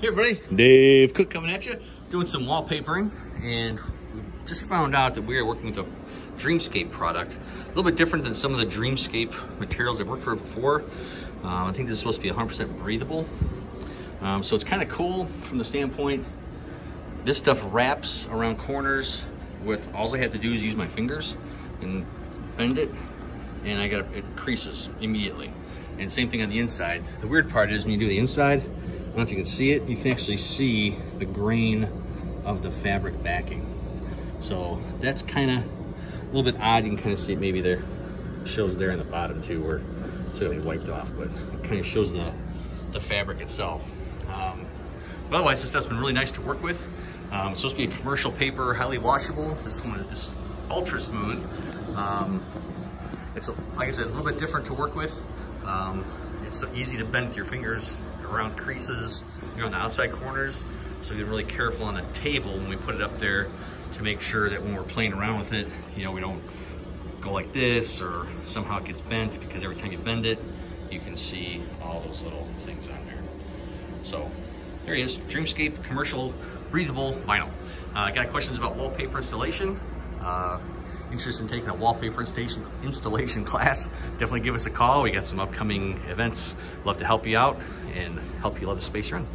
Hey everybody, Dave Cook coming at you, doing some wallpapering, and we just found out that we are working with a Dreamscape product. A little bit different than some of the Dreamscape materials I've worked for before. I think this is supposed to be 100% breathable. So it's kind of cool from the standpoint, this stuff wraps around corners with, all I have to do is use my fingers and bend it, and it creases immediately. And same thing on the inside. The weird part is when you do the inside, I don't know if you can see it, you can actually see the grain of the fabric backing. So that's kind of a little bit odd. You can kind of see it maybe there, shows there in the bottom too, where it's really wiped off, but it kind of shows the fabric itself. But otherwise, this stuff's been really nice to work with. It's supposed to be a commercial paper, highly washable. This one is ultra smooth. It's, like I said, a little bit different to work with. It's so easy to bend with your fingers around creases, on the outside corners. So be really careful on the table when we put it up there to make sure that when we're playing around with it, we don't go like this or somehow it gets bent, because every time you bend it, you can see all those little things on there. So there he is, Dreamscape commercial breathable vinyl. Got questions about wallpaper installation? Interested in taking a wallpaper installation class, definitely give us a call. We got some upcoming events. Love to help you out and help you love the space you're in.